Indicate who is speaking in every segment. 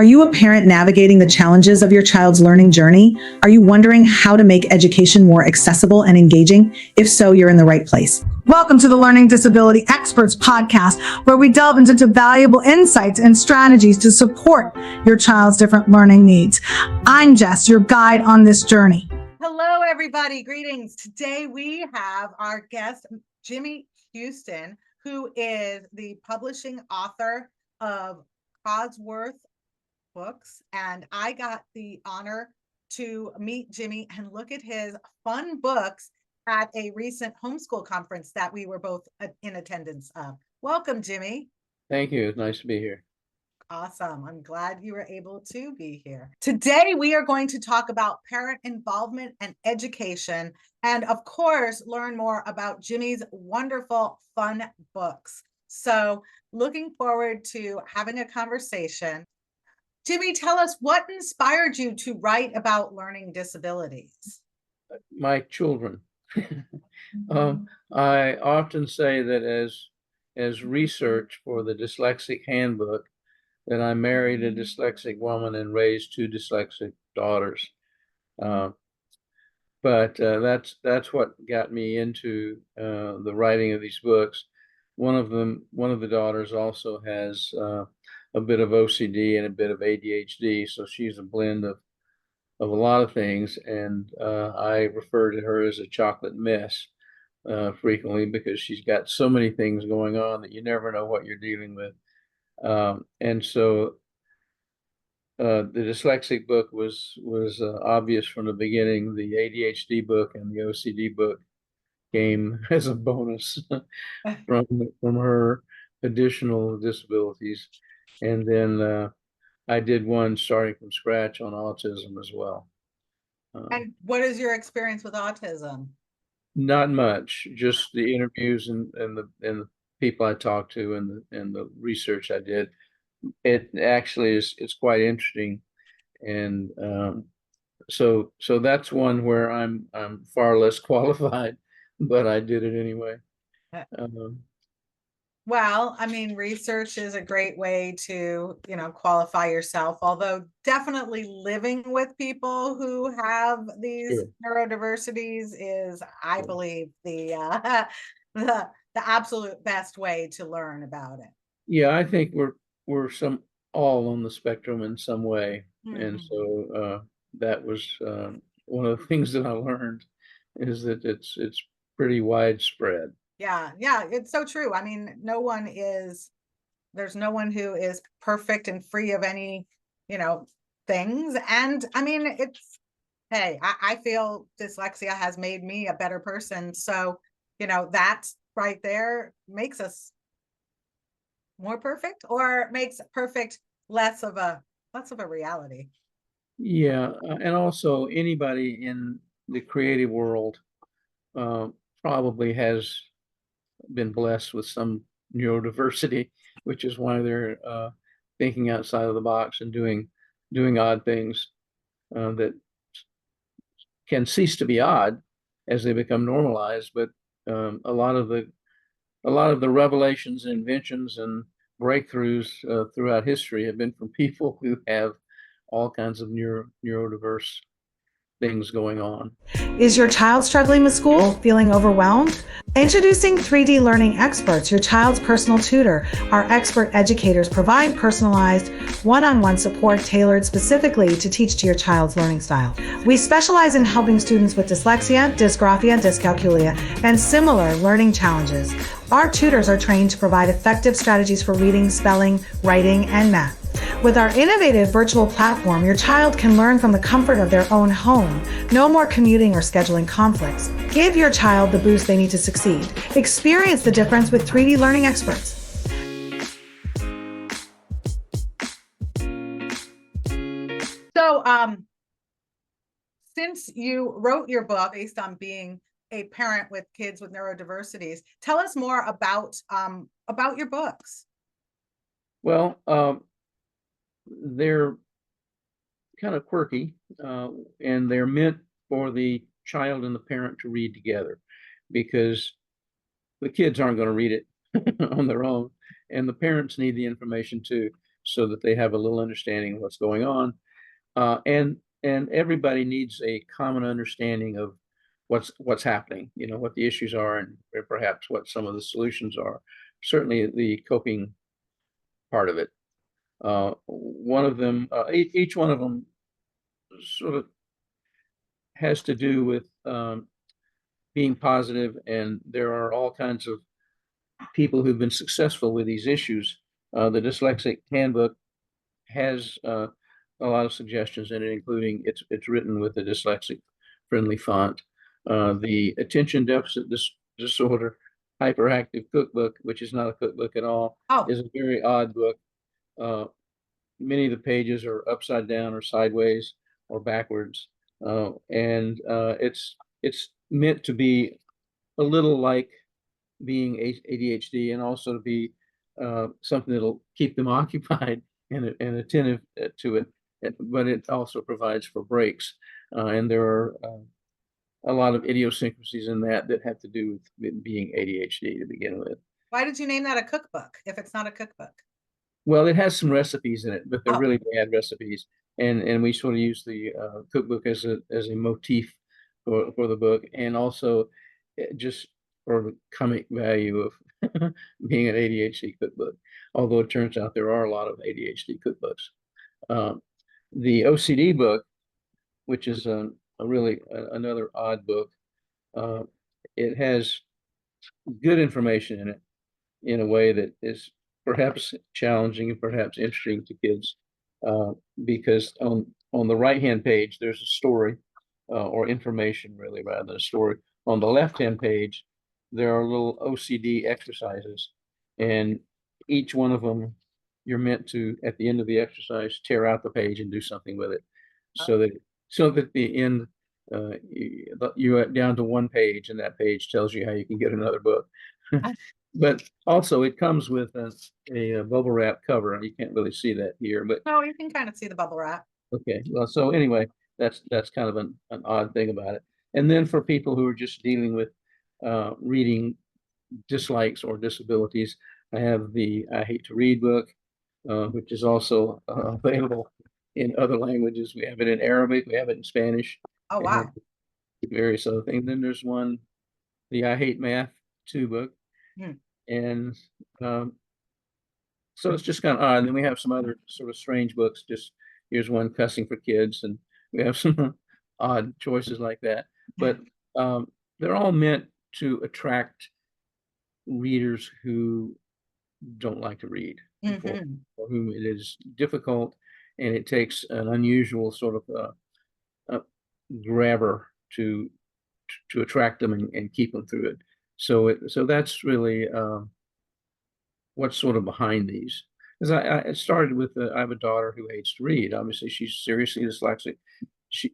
Speaker 1: Are you a parent navigating the challenges of your child's learning journey? Are you wondering how to make education more accessible and engaging? If so, you're in the right place. Welcome to the Learning Disability Experts podcast, where we delve into valuable insights and strategies to support your child's different learning needs. I'm Jess, your guide on this journey.
Speaker 2: Hello, everybody. Greetings. Today we have our guest, Jimmy Huston, who is the publishing author of Cosworth books, and I got the honor to meet Jimmy and look at his fun books at a recent homeschool conference that we were both in attendance of. Welcome, Jimmy.
Speaker 3: Thank you. It's nice to be here.
Speaker 2: Awesome. I'm glad you were able to be here. Today, we are going to talk about parent involvement and education, and of course, learn more about Jimmy's wonderful, fun books. So looking forward to having a conversation. Jimmy, tell us what inspired you to write about learning disabilities?
Speaker 3: My children. I often say that as research for the Dyslexic Handbook, that I married a dyslexic woman and raised two dyslexic daughters. But that's what got me into the writing of these books. One of the daughters also has a bit of OCD and a bit of ADHD, so she's a blend of a lot of things, and I refer to her as a chocolate mess frequently, because she's got so many things going on that you never know what you're dealing with. And so the dyslexic book was obvious from the beginning. The ADHD book and the OCD book came as a bonus from her additional disabilities. And then I did one starting from scratch on autism as well.
Speaker 2: And what is your experience with autism?
Speaker 3: Not much, just the interviews and the people I talked to and the research I did. It actually it's quite interesting, and so that's one where I'm far less qualified, but I did it anyway.
Speaker 2: Well, I mean, research is a great way to, qualify yourself, although definitely living with people who have these neurodiversities is, I believe, the absolute best way to learn about it.
Speaker 3: Yeah, I think we're all on the spectrum in some way. And so that was one of the things that I learned, is that it's pretty widespread.
Speaker 2: Yeah, it's so true. I mean, there's no one who is perfect and free of any, things. And I mean, I feel dyslexia has made me a better person. So, that right there makes us more perfect, or makes perfect less of a reality.
Speaker 3: Yeah, and also anybody in the creative world probably has been blessed with some neurodiversity, which is why they're thinking outside of the box and doing odd things that can cease to be odd as they become normalized. But a lot of the revelations and inventions and breakthroughs throughout history have been from people who have all kinds of neurodiverse things going on.
Speaker 1: Is your child struggling with school, feeling overwhelmed? Introducing 3D Learning Experts, your child's personal tutor. Our expert educators provide personalized, one-on-one support tailored specifically to teach to your child's learning style. We specialize in helping students with dyslexia, dysgraphia, dyscalculia, and similar learning challenges. Our tutors are trained to provide effective strategies for reading, spelling, writing, and math. With our innovative virtual platform, your child can learn from the comfort of their own home. No more commuting or scheduling conflicts. Give your child the boost they need to succeed. Experience the difference with 3D Learning Experts.
Speaker 2: So, since you wrote your book based on being a parent with kids with neurodiversities, tell us more about your books.
Speaker 3: Well, they're kind of quirky, and they're meant for the child and the parent to read together, because the kids aren't going to read it on their own, and the parents need the information too. so that they have a little understanding of what's going on. And everybody needs a common understanding of what's happening, what the issues are, and perhaps what some of the solutions are. Certainly the coping part of it. One of them, each one of them sort of has to do with being positive, and there are all kinds of people who've been successful with these issues. The Dyslexic Handbook has a lot of suggestions in it, including it's written with a dyslexic friendly font. The Attention Deficit Disorder Hyperactive Cookbook, which is not a cookbook at all, is a very odd book. Many of the pages are upside down or sideways or backwards, and it's meant to be a little like being ADHD, and also to be something that'll keep them occupied and attentive to it. But it also provides for breaks, and there are a lot of idiosyncrasies in that have to do with being ADHD to begin with.
Speaker 2: Why did you name that a cookbook if it's not a cookbook?
Speaker 3: Well, it has some recipes in it, but they're really bad recipes, and we sort of use the cookbook as a motif for the book, and also just for the comic value of being an ADHD cookbook. Although it turns out there are a lot of ADHD cookbooks. The OCD book, which is another odd book, it has good information in it in a way that is perhaps challenging and perhaps interesting to kids, because on the right-hand page there's a story, or information really rather than a story. On the left-hand page there are little OCD exercises, and each one of them you're meant to, at the end of the exercise, tear out the page and do something with it, so that the end, you're down to one page, and that page tells you how you can get another book. But also it comes with a bubble wrap cover. You can't really see that here, but
Speaker 2: you can kind of see the bubble wrap.
Speaker 3: Okay, well, so anyway, that's kind of an odd thing about it. And then for people who are just dealing with reading dislikes or disabilities, I have the I Hate to Read book, which is also available in other languages. We have it in Arabic, we have it in Spanish.
Speaker 2: Oh, wow.
Speaker 3: Various other things. Then there's one, the I Hate Math 2 book. And so it's just kind of odd. And then we have some other sort of strange books. Just here's one, Cussing for Kids, and we have some odd choices like that. But they're all meant to attract readers who don't like to read, for whom it is difficult, and it takes an unusual sort of grabber to attract them and keep them through it. So that's really what's sort of behind these. Because I started with I have a daughter who hates to read. Obviously, she's seriously dyslexic.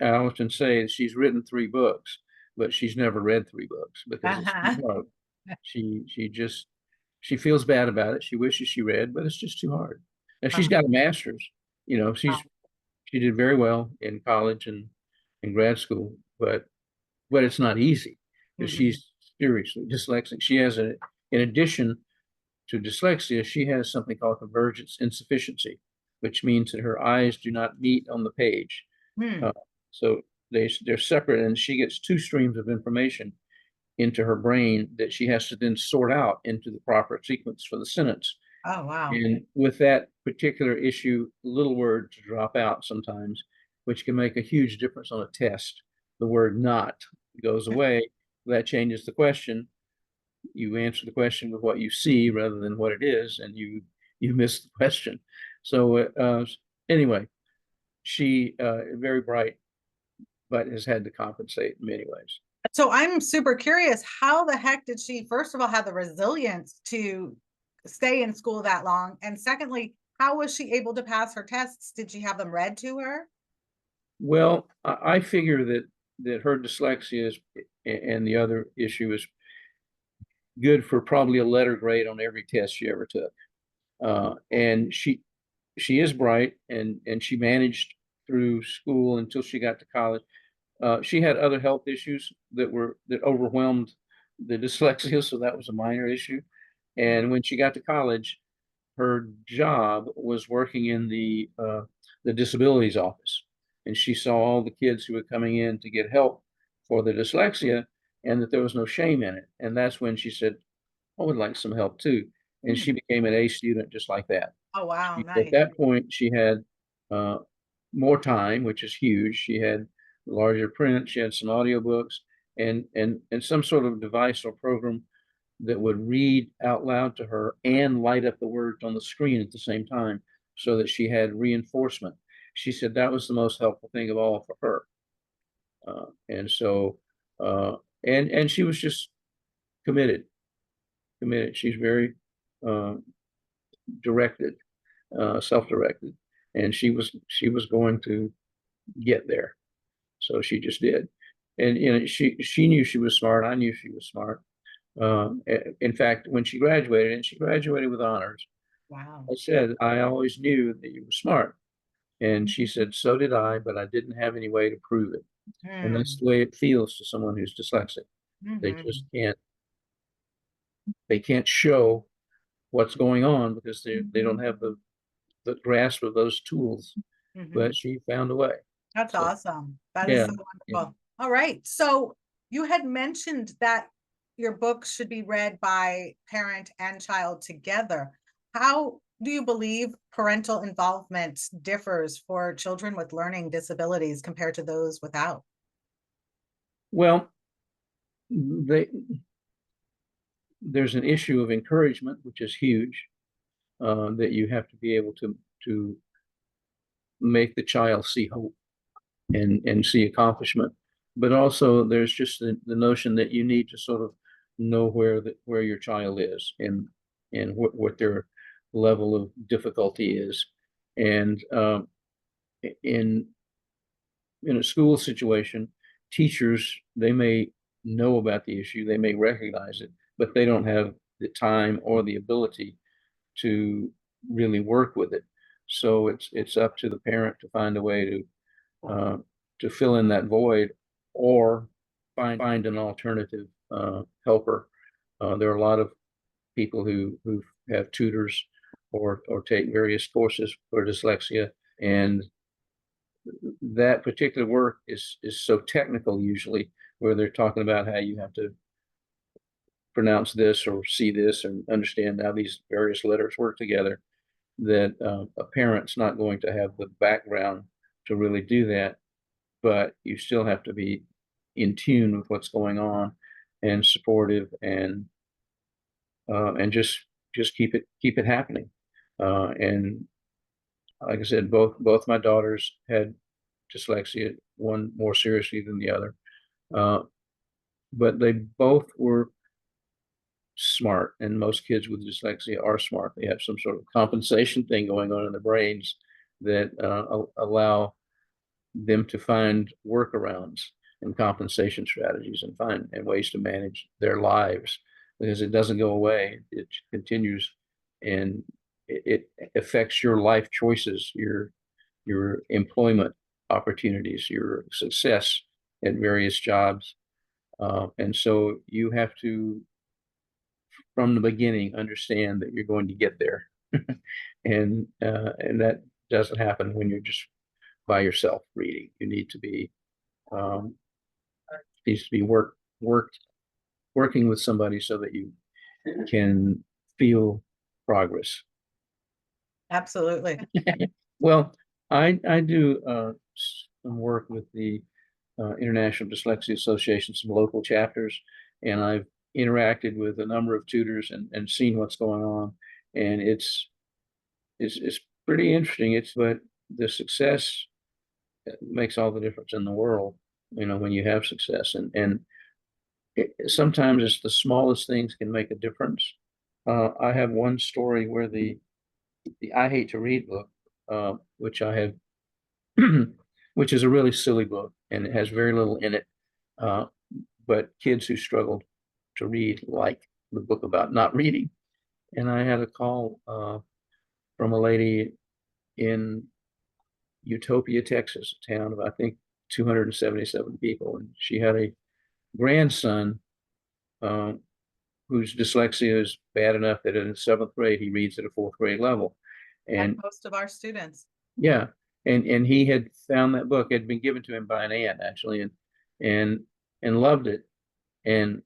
Speaker 3: I often say she's written 3 books, but she's never read 3 books because it's too hard. She feels bad about it. She wishes she read, but it's just too hard. And she's got a master's. She did very well in college and in grad school, but it's not easy because she's seriously dyslexic. She has in addition to dyslexia, she has something called convergence insufficiency, which means that her eyes do not meet on the page. So they're separate, and she gets 2 streams of information into her brain that she has to then sort out into the proper sequence for the sentence.
Speaker 2: Oh, wow.
Speaker 3: And with that particular issue, little words drop out sometimes, which can make a huge difference on a test. The word not goes away. That changes the question. You answer the question with what you see rather than what it is, and you miss the question. So anyway, she very bright, but has had to compensate in many ways.
Speaker 2: So I'm super curious, how the heck did she, first of all, have the resilience to stay in school that long? And secondly, how was she able to pass her tests? Did she have them read to her?
Speaker 3: Well, I figure that her dyslexia and the other issue is good for probably a letter grade on every test she ever took. And she is bright, and she managed through school until she got to college. She had other health issues that overwhelmed the dyslexia, so that was a minor issue. And when she got to college, her job was working in the disabilities office, and she saw all the kids who were coming in to get help for the dyslexia, and that there was no shame in it. And that's when she said, I would like some help too. And she became an A student just like that.
Speaker 2: Oh, wow,
Speaker 3: At
Speaker 2: nice.
Speaker 3: that point, she had uh, more time, which is huge. She had larger print, she had some audiobooks, and some sort of device or program that would read out loud to her and light up the words on the screen at the same time so that she had reinforcement. She said that was the most helpful thing of all for her. And so, and she was just committed, committed. She's very uh, directed, self-directed, and she was going to get there. So she just did. And she knew she was smart. I knew she was smart. In fact, when she graduated, and she graduated with honors,
Speaker 2: Wow.
Speaker 3: I said, I always knew that you were smart. And she said, so did I, but I didn't have any way to prove it. And that's the way it feels to someone who's dyslexic. They just can't show what's going on because they don't have the grasp of those tools. But she found a way.
Speaker 2: That's
Speaker 3: So,
Speaker 2: awesome. That is
Speaker 3: yeah,
Speaker 2: so
Speaker 3: yeah.
Speaker 2: wonderful. All right. So you had mentioned that your books should be read by parent and child together. How do you believe parental involvement differs for children with learning disabilities compared to those without?
Speaker 3: Well, there's an issue of encouragement, which is huge, that you have to be able to make the child see hope and see accomplishment. But also there's just the notion that you need to sort of know where your child is and what their level of difficulty is. And in a school situation, teachers, they may know about the issue, they may recognize it, but they don't have the time or the ability to really work with it. So it's up to the parent to find a way to fill in that void or find an alternative helper. There are a lot of people who have tutors or take various courses for dyslexia, and that particular work is so technical usually, where they're talking about how you have to pronounce this or see this and understand how these various letters work together, that a parent's not going to have the background to really do that. But you still have to be in tune with what's going on and supportive and just keep it happening. And like I said, both my daughters had dyslexia, one more seriously than the other. But they both were smart, and most kids with dyslexia are smart. They have some sort of compensation thing going on in their brains that allow them to find workarounds and compensation strategies and find ways to manage their lives, because it doesn't go away. It continues, and it affects your life choices, your employment opportunities, your success at various jobs. And so you have to, from the beginning, understand that you're going to get there. And that doesn't happen when you're just by yourself reading. You need to be working with somebody so that you can feel progress.
Speaker 2: Absolutely.
Speaker 3: Well, I do some work with the International Dyslexia Association, some local chapters, and I've interacted with a number of tutors and seen what's going on, and it's pretty interesting. But the success makes all the difference in the world, when you have success, and sometimes it's the smallest things can make a difference. I have one story where the I Hate to Read book, which I have, which is a really silly book, and it has very little in it. But kids who struggle to read like the book about not reading. And I had a call from a lady in Utopia, Texas, a town of, I think, 277 people. And she had a grandson whose dyslexia is bad enough that in the 7th grade he reads at a 4th grade level.
Speaker 2: Like
Speaker 3: And
Speaker 2: most of our students.
Speaker 3: yeah, and he had found that book. It had been given to him by an aunt actually, and loved it, and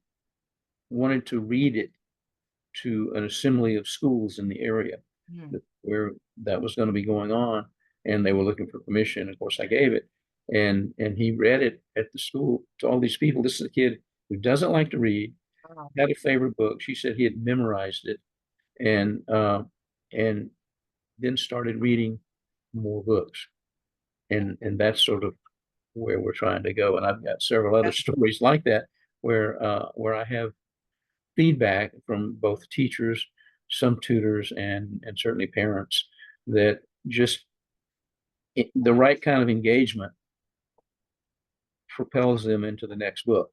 Speaker 3: wanted to read it to an assembly of schools in the area where that was going to be going on, and they were looking for permission. Of course, I gave it, and he read it at the school to all these people. This is a kid who doesn't like to read,
Speaker 2: Wow.
Speaker 3: had a favorite book. She said he had memorized it, and then started reading more books, and that's sort of where we're trying to go. And I've got several other stories like that where I have feedback from both teachers, some tutors, and certainly parents that just the right kind of engagement propels them into the next book,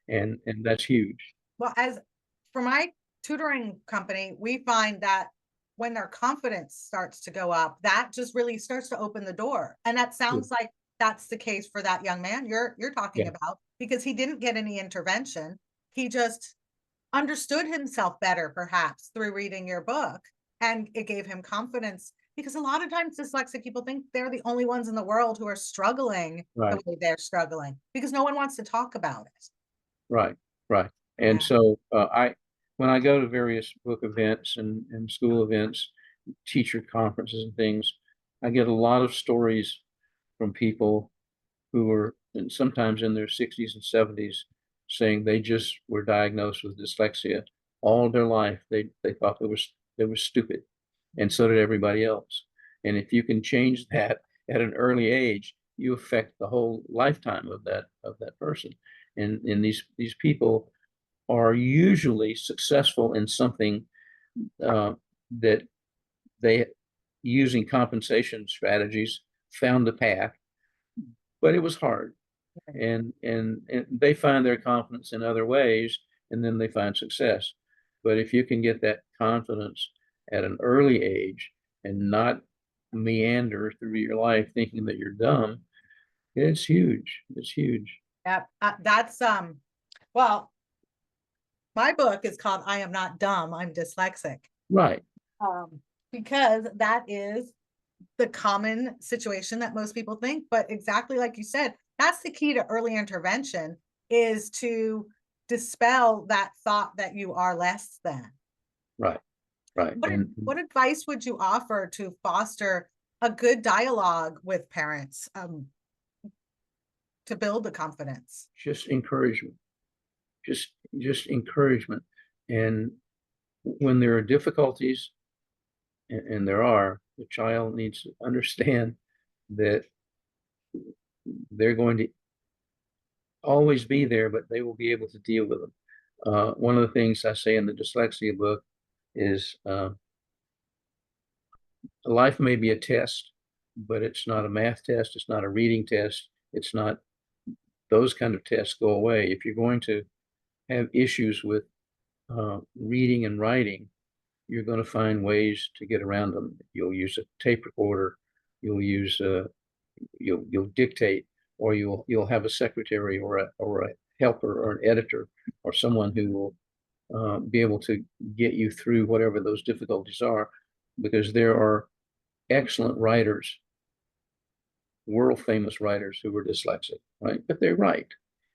Speaker 3: and that's huge.
Speaker 2: Well, as for my tutoring company, we find that when their confidence starts to go up, that just really starts to open the door. And that sounds like that's the case for that young man you're talking
Speaker 3: Yeah.
Speaker 2: about, because he didn't get any intervention. He just understood himself better, perhaps through reading your book, and it gave him confidence, because a lot of times dyslexic people think they're the only ones in the world who are struggling the
Speaker 3: Right,
Speaker 2: way they're struggling, because no one wants to talk about it.
Speaker 3: right, right. And
Speaker 2: Yeah.
Speaker 3: so when I go to various book events and school events, teacher conferences and things, I get a lot of stories from people who were sometimes in their 60s and 70s saying they just were diagnosed with dyslexia all their life. They thought they were stupid, and so did everybody else. And if you can change that at an early age, you affect the whole lifetime of that person. And these people are usually successful in something that they, using compensation strategies, found the path, but it was hard. And they find their confidence in other ways, and then they find success. But if you can get that confidence at an early age and not meander through your life thinking that you're dumb, it's huge. It's huge.
Speaker 2: Yeah, that's well, my book is called I Am Not Dumb, I'm Dyslexic.
Speaker 3: Right.
Speaker 2: Um, because that is the common situation that most people think. But exactly like you said, that's the key to early intervention, is to dispel that thought that you are less than.
Speaker 3: Right. Right.
Speaker 2: What advice would you offer to foster a good dialogue with parents, to build the confidence?
Speaker 3: Just encouragement. Just encouragement. And when there are difficulties, and there are, the child needs to understand that they're going to always be there, but they will be able to deal with them. One of the things I say in the dyslexia book is life may be a test, but it's not a math test. It's not a reading test. It's not, those kind of tests go away. If you're going to have issues with reading and writing, you're going to find ways to get around them. You'll use a tape recorder. You'll use you'll dictate, or you'll have a secretary or a helper or an editor or someone who will be able to get you through whatever those difficulties are, because there are excellent writers, world famous writers who were dyslexic, right? But they write,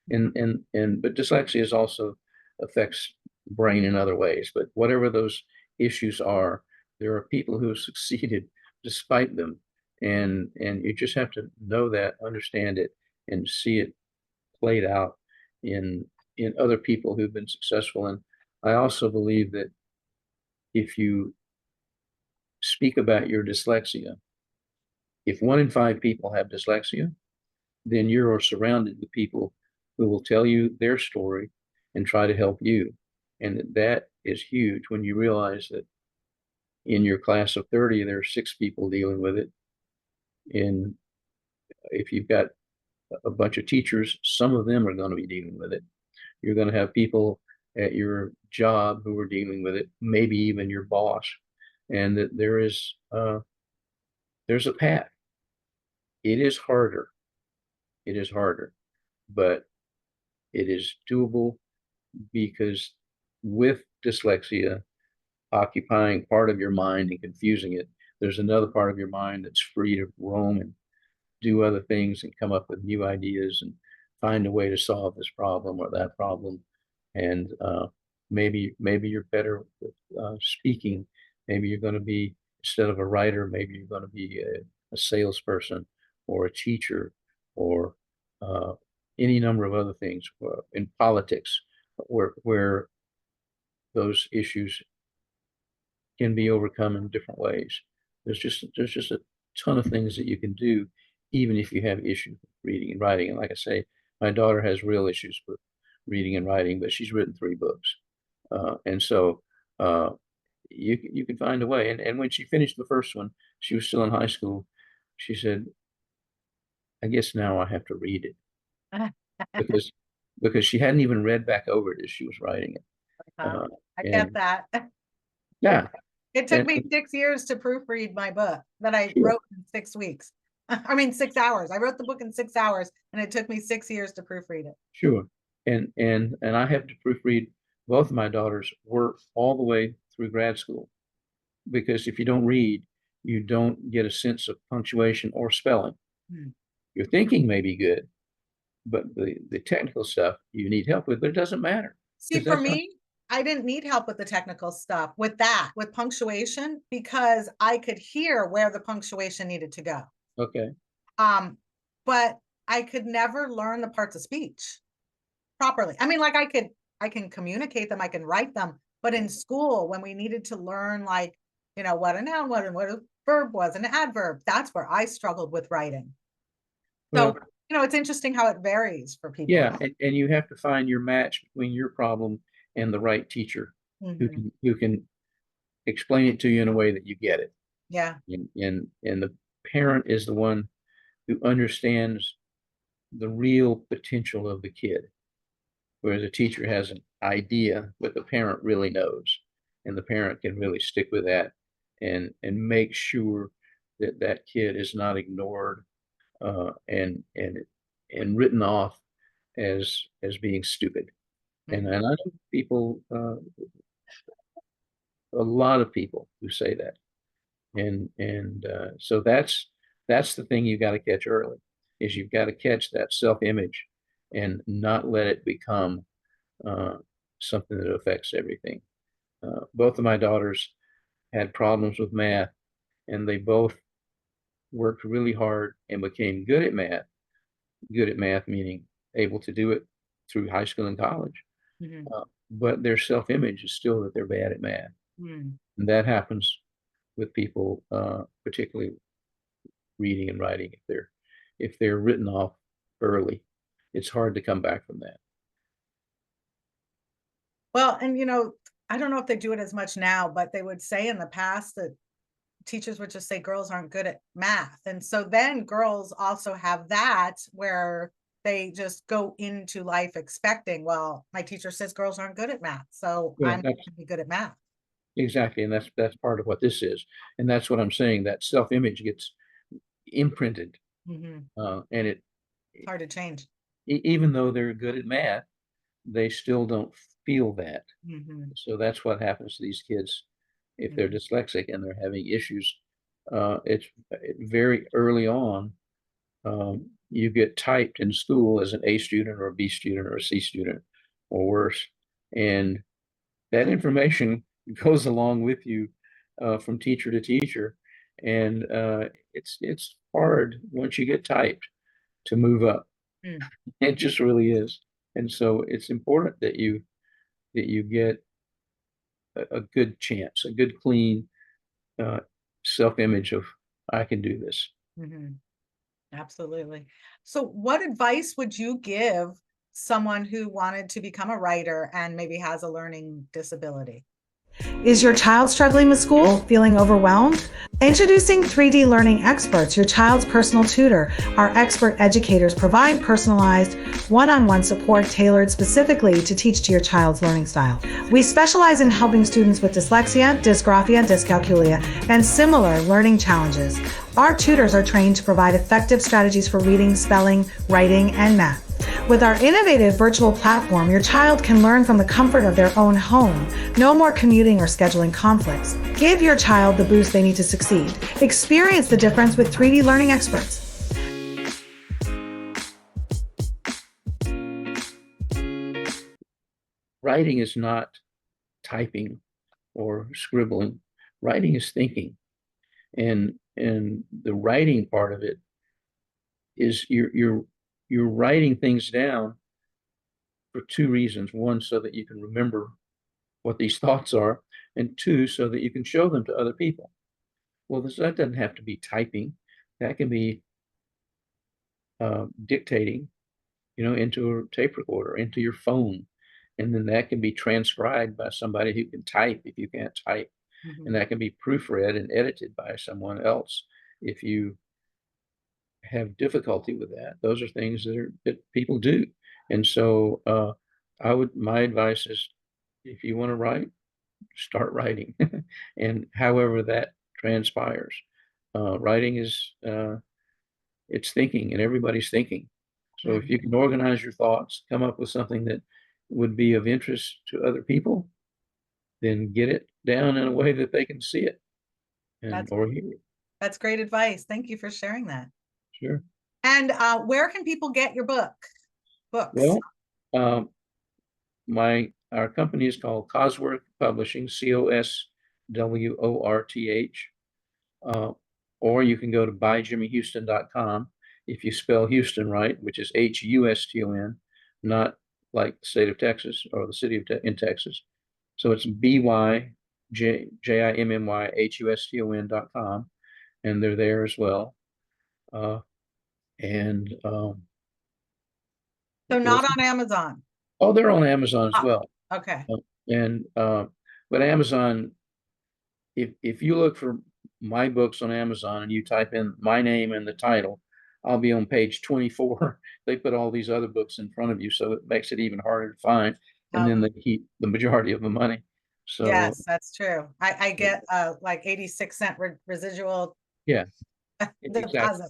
Speaker 3: but dyslexia is also affects the brain in other ways. But whatever those issues are, there are people who have succeeded despite them, and you just have to know that, understand it, and see it played out in other people who've been successful. And I also believe that if you speak about your dyslexia, if 1 in 5 people have dyslexia, then you're surrounded with people who will tell you their story and try to help you. And that is huge when you realize that in your class of 30, there are 6 people dealing with it. And if you've got a bunch of teachers, some of them are going to be dealing with it. You're going to have people at your job who are dealing with it, maybe even your boss. And that there's a path. It is harder. It is harder, but it is doable, because with dyslexia occupying part of your mind and confusing it, there's another part of your mind that's free to roam and do other things and come up with new ideas and find a way to solve this problem or that problem. And maybe you're better with speaking. Maybe you're going to be, instead of a writer, maybe you're going to be a salesperson or a teacher or any number of other things in politics where those issues can be overcome in different ways. There's just a ton of things that you can do, even if you have issues with reading and writing. And like I say, my daughter has real issues with reading and writing, but she's written 3 books. And so you can find a way. And when she finished the first one, she was still in high school. She said, I guess now I have to read it because she hadn't even read back over it as she was writing it.
Speaker 2: I get that.
Speaker 3: Yeah.
Speaker 2: It took me 6 years to proofread my book that I wrote in 6 weeks. I mean, 6 hours. I wrote the book in 6 hours, and it took me 6 years to proofread it.
Speaker 3: Sure. And I have to proofread both of my daughters' work all the way through grad school, because if you don't read, you don't get a sense of punctuation or spelling. Your thinking may be good, but the technical stuff you need help with, but it doesn't matter.
Speaker 2: See, for me, I didn't need help with the technical stuff, with punctuation, because I could hear where the punctuation needed to go.
Speaker 3: Okay.
Speaker 2: But I could never learn the parts of speech properly. I mean, like I can communicate them, I can write them, but in school, when we needed to learn, like, you know, what a noun was and what a verb was, an adverb, that's where I struggled with writing. So, you know, it's interesting how it varies for people.
Speaker 3: Yeah, and you have to find your match between your problem and the right teacher who can explain it to you in a way that you get it.
Speaker 2: Yeah.
Speaker 3: And the parent is the one who understands the real potential of the kid, whereas a teacher has an idea, but the parent really knows, and the parent can really stick with that and make sure that that kid is not ignored and written off as being stupid. And I know people, a lot of people who say that, and so that's the thing you got to catch early, is you've got to catch that self-image and not let it become something that affects everything. Both of my daughters had problems with math, and they both worked really hard and became good at math. Good at math meaning able to do it through high school and college. But their self-image is still that they're bad at math. And that happens with people, particularly reading and writing. If they're written off early, it's hard to come back from that.
Speaker 2: Well, and you know, I don't know if they do it as much now, but they would say in the past that teachers would just say girls aren't good at math. And so then girls also have that where they just go into life expecting, well, my teacher says girls aren't good at math, so I'm going to be good at math.
Speaker 3: Exactly. And that's part of what this is. And that's what I'm saying, that self-image gets imprinted. And it's
Speaker 2: hard to change.
Speaker 3: Even though they're good at math, they still don't feel that. So that's what happens to these kids if they're dyslexic and they're having issues. It's very early on. You get typed in school as an A student or a B student or a C student or worse. And that information goes along with you from teacher to teacher. And it's hard once you get typed to move up. It just really is. And so it's important that you get a good chance, a good, clean self-image of, I can do this.
Speaker 2: Absolutely. So what advice would you give someone who wanted to become a writer and maybe has a learning disability?
Speaker 1: Is your child struggling with school, feeling overwhelmed? Introducing 3D Learning Experts, your child's personal tutor. Our expert educators provide personalized, one-on-one support tailored specifically to teach to your child's learning style. We specialize in helping students with dyslexia, dysgraphia, dyscalculia, and similar learning challenges. Our tutors are trained to provide effective strategies for reading, spelling, writing, and math. With our innovative virtual platform, your child can learn from the comfort of their own home. No more commuting or scheduling conflicts. Give your child the boost they need to succeed. Experience the difference with 3D learning experts.
Speaker 3: Writing is not typing or scribbling. Writing is thinking. And the writing part of it is you're writing things down for two reasons. One, so that you can remember what these thoughts are, and two, so that you can show them to other people. Well, that doesn't have to be typing. That can be dictating, into a tape recorder, into your phone. And then that can be transcribed by somebody who can type if you can't type. And that can be proofread and edited by someone else if you have difficulty with that. Those are things that people do. And so my advice is, if you want to write, start writing. And however that transpires, writing is it's thinking, and everybody's thinking. So if you can organize your thoughts, come up with something that would be of interest to other people, then get it down in a way that they can see it or hear it.
Speaker 2: That's great advice. Thank you for sharing that.
Speaker 3: Sure.
Speaker 2: And where can people get your books?
Speaker 3: Well, our company is called Cosworth Publishing, COSWORTH. Or you can go to buyjimmyhuston.com. If you spell Houston right, which is HUSTON, not like the state of Texas or the city in Texas. So it's BYJIMMYHUSTON.com, and they're there as well.
Speaker 2: So not on Amazon.
Speaker 3: Oh, they're on Amazon as well.
Speaker 2: Okay.
Speaker 3: But Amazon, if you look for my books on Amazon and you type in my name and the title, I'll be on page 24. They put all these other books in front of you, so it makes it even harder to find. And then they keep the majority of the money. So
Speaker 2: yes, that's true. I get like 86-cent residual.
Speaker 3: Yeah, exactly.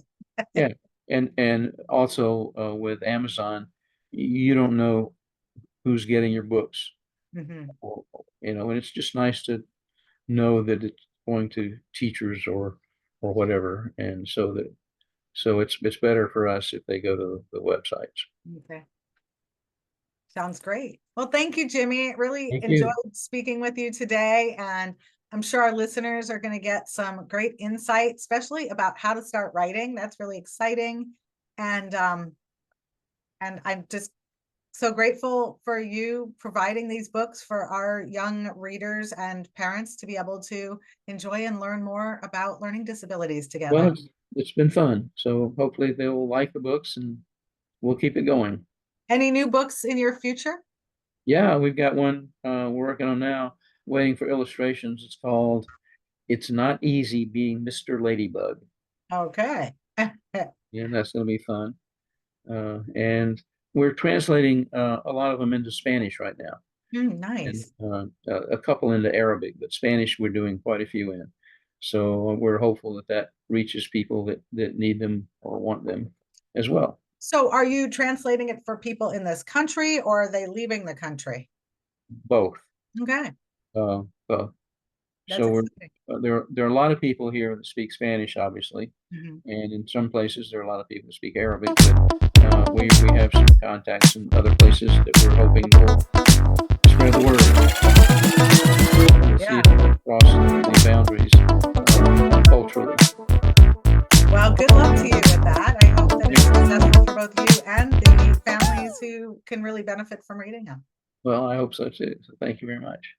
Speaker 3: Yeah, and also with Amazon, you don't know who's getting your books. And it's just nice to know that it's going to teachers or whatever, and so it's better for us if they go to the websites.
Speaker 2: Okay. Sounds great. Well, thank you, Jimmy. Really enjoyed speaking with you today, and I'm sure our listeners are going to get some great insight, especially about how to start writing. That's really exciting. And I'm just so grateful for you providing these books for our young readers and parents to be able to enjoy and learn more about learning disabilities together.
Speaker 3: Well, it's been fun. So hopefully they will like the books, and we'll keep it going.
Speaker 2: Any new books in your future?
Speaker 3: Yeah, we've got one we're working on now, waiting for illustrations. It's called "It's Not Easy Being Mr. Ladybug."
Speaker 2: Okay.
Speaker 3: Yeah, that's going to be fun. And we're translating a lot of them into Spanish right now.
Speaker 2: Nice.
Speaker 3: And a couple into Arabic, but Spanish we're doing quite a few in. So we're hopeful that reaches people that need them or want them as well.
Speaker 2: So are you translating it for people in this country, or are they leaving the country?
Speaker 3: Both.
Speaker 2: Okay.
Speaker 3: Both. So there are a lot of people here that speak Spanish, obviously, and in some places there are a lot of people who speak Arabic. But we have some contacts in other places that we're hoping will spread the word. See if we can cross the boundaries culturally.
Speaker 2: Well, good luck to you with that. I hope that it's successful for both you and the families who can really benefit from reading them.
Speaker 3: Well, I hope so too. So thank you very much.